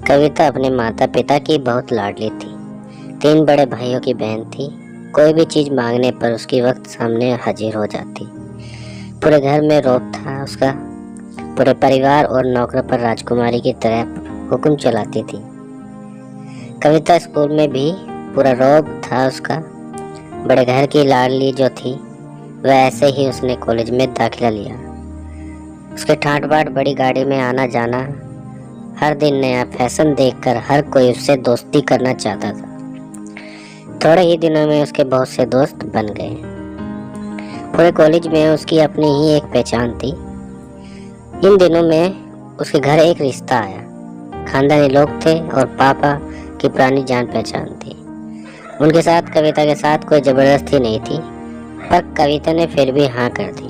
कविता अपने माता पिता की बहुत लाडली थी। 3 बड़े भाइयों की बहन थी। कोई भी चीज मांगने पर उसकी वक्त सामने हाजिर हो जाती। पूरे घर में रौब था उसका। पूरे परिवार और नौकरों पर राजकुमारी की तरह हुक्म चलाती थी। कविता स्कूल में भी पूरा रौब था उसका। बड़े घर की लाडली जो थी वह ऐसे ही उसने कॉलेज में दाखिला लिया। उसके ठाट बाट बड़ी गाड़ी में आना जाना, हर दिन नया फैशन देखकर हर कोई उससे दोस्ती करना चाहता था। थोड़े ही दिनों में उसके बहुत से दोस्त बन गए। पूरे कॉलेज में उसकी अपनी ही एक पहचान थी। इन दिनों में उसके घर एक रिश्ता आया। खानदानी लोग थे और पापा की पुरानी जान पहचान थी। उनके साथ कविता के साथ कोई जबरदस्ती नहीं थी, पर कविता ने फिर भी हाँ कर दी,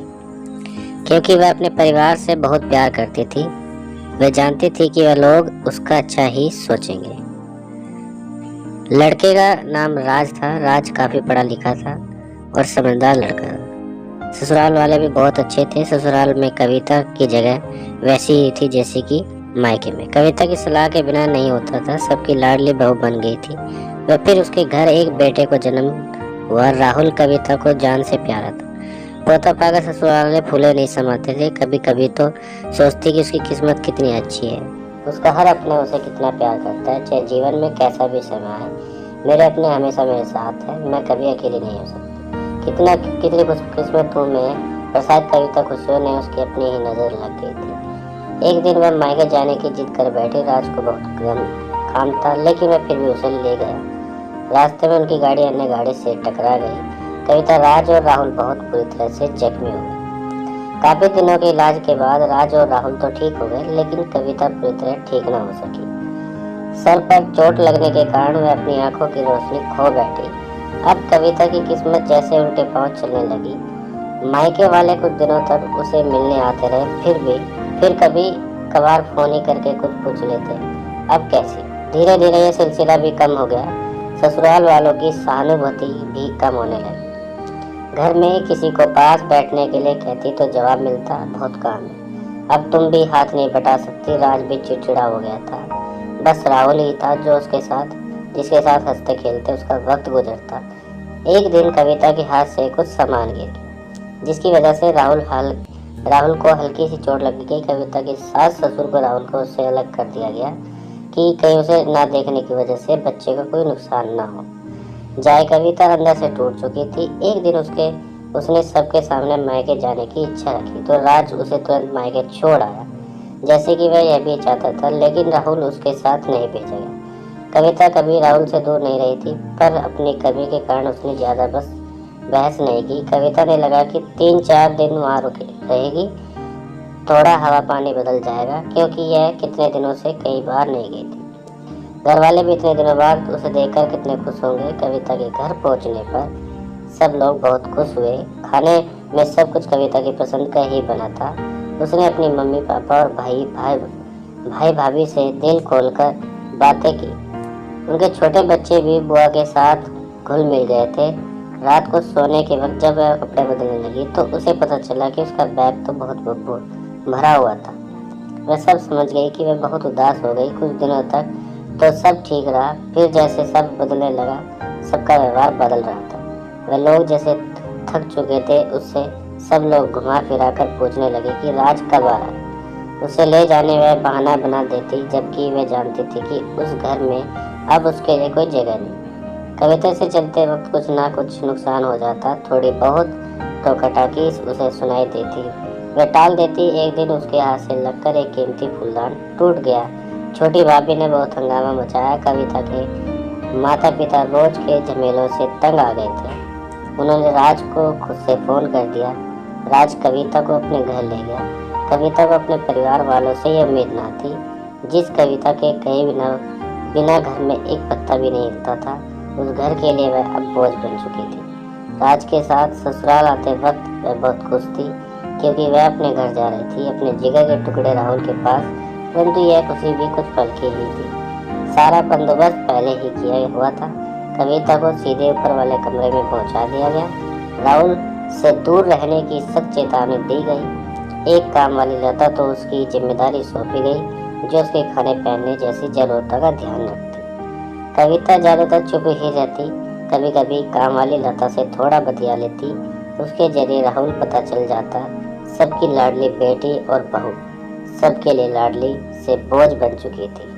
क्योंकि वह अपने परिवार से बहुत प्यार करती थी। वह जानती थी कि वह लोग उसका अच्छा ही सोचेंगे। लड़के का नाम राज था। राज काफी पढ़ा लिखा था और समझदार लड़का था। ससुराल वाले भी बहुत अच्छे थे। ससुराल में कविता की जगह वैसी ही थी जैसी कि मायके में। कविता की सलाह के बिना नहीं होता था। सबकी लाडली बहू बन गई थी वह। फिर उसके घर एक बेटे को जन्म हुआ। राहुल कविता को जान से प्यारा था। पोता पाकर ससुराल वाले फूले नहीं समाते थे। कभी कभी तो सोचती कि उसकी किस्मत कितनी अच्छी है। उसका हर अपना उसे कितना प्यार करता है, चाहे जीवन में कैसा भी समय आए। मेरे अपने हमेशा मेरे साथ है, मैं कभी अकेली नहीं हो सकती। कितनी खुशकिस्मत हूँ मैं। पर शायद कविता खुशियों ने उसकी अपनी ही नजर लग गई थी। एक दिन वह मायके जाने की जिद कर बैठी। राज को बहुत काम था, लेकिन वह फिर भी उसे ले गया। रास्ते में उनकी गाड़ी अन्य गाड़ी से टकरा गई। कविता, राज और राहुल बहुत बुरी तरह से जख्मी हो गए। काफी दिनों के इलाज के बाद राज और राहुल तो ठीक हो गए, लेकिन कविता पूरी तरह ठीक न हो सकी। सर पर चोट लगने के कारण वह अपनी आंखों की रोशनी खो बैठी। अब कविता की किस्मत जैसे उल्टे पांव चलने लगी। मायके वाले कुछ दिनों तक उसे मिलने आते रहे, फिर कभी कभार फोन ही करके कुछ पूछ लेते। अब कैसी? धीरे धीरे यह सिलसिला भी कम हो गया। ससुराल वालों की सहानुभूति भी कम होने लगी। घर में किसी को पास बैठने के लिए कहती तो जवाब मिलता, बहुत काम है, अब तुम भी हाथ नहीं बटा सकती। राज भी चिड़चिड़ा हो गया था। बस राहुल ही था जो जिसके साथ हंसते खेलते उसका वक्त गुजरता। एक दिन कविता के हाथ से कुछ सामान गिर गया, जिसकी वजह से राहुल को हल्की सी चोट लग गई। कविता के सास ससुर को राहुल को उससे अलग कर दिया गया कि कहीं उसे ना देखने की वजह से बच्चे को कोई नुकसान ना हो जाए। कविता अंदर से टूट चुकी थी। एक दिन उसने सबके सामने मायके जाने की इच्छा रखी तो राज उसे तुरंत मायके छोड़ आया, जैसे कि वह यह भी चाहता था, लेकिन राहुल उसके साथ नहीं भेजा गया। कविता कभी राहुल से दूर नहीं रही थी, पर अपनी कमी के कारण उसने ज्यादा बहस नहीं की। कविता ने लगा कि 3-4 दिन वहाँ रहेगी, थोड़ा हवा पानी बदल जाएगा, क्योंकि यह कितने दिनों से कई बार नहीं गई थी। घर वाले भी इतने दिनों बाद उसे देखकर कितने खुश होंगे। कविता के घर पहुंचने पर सब लोग बहुत खुश हुए। खाने में सब कुछ कविता की पसंद का ही बना था। उसने अपनी मम्मी पापा और भाई भाभी से दिल खोलकर बातें की। उनके छोटे बच्चे भी बुआ के साथ घुल मिल गए थे। रात को सोने के वक्त जब वह कपड़े बदलने लगी तो उसे पता चला कि उसका बैग तो बहुत भरा हुआ था। वह सब समझ गई कि वह बहुत उदास हो गई। कुछ दिनों तक तो सब ठीक रहा, फिर जैसे सब बदलने लगा, सबका व्यवहार बदल रहा था। वह लोग जैसे थक चुके थे, उससे सब लोग घुमा फिरा कर पूछने लगे कि राज कब आ रहा है। उसे ले जाने वह बहाना बना देती, जबकि वह जानती थी कि उस घर में अब उसके लिए कोई जगह नहीं। कविता से चलते वक्त कुछ ना कुछ नुकसान हो जाता। थोड़ी बहुत तो खटाकी उसे सुनाई देती, वह टाल देती। एक दिन उसके हाथ से लगकर एक कीमती फूलदान टूट गया। छोटी भाभी ने बहुत हंगामा मचाया। कविता के माता पिता रोज के झमेलों से तंग आ गए थे। उन्होंने राज को खुद से फोन कर दिया। राज कविता को अपने घर ले गया। कविता को अपने परिवार वालों से यह उम्मीद ना थी। जिस कविता के कहीं बिना घर में एक पत्ता भी नहीं हिलता था, उस घर के लिए वह अब बोझ बन चुकी थी। राज के साथ ससुराल आते वक्त वह बहुत खुश थी, क्योंकि वह अपने घर जा रही थी, अपने जिगर के टुकड़े राहुल के पास। परंतु यह खुशी भी कुछ पल की ही थी। सारा बंदोबस्त पहले ही किया हुआ था। कविता को सीधे ऊपर वाले कमरे में पहुंचा दिया गया। राहुल से दूर रहने की सख्त चेतावनी दी गई। एक काम वाली लता तो उसकी जिम्मेदारी सौंपी गई। जो उसके खाने पहनने जैसी जरूरतों का ध्यान रखती। कविता ज़्यादातर चुप ही रहती, कभी कभी काम वाली लता से थोड़ा बतिया लेती। उसके जरिए राहुल पता चल जाता, सबकी लाडली बेटी और बहू सबके लिए लाडली से बोझ बन चुकी थी।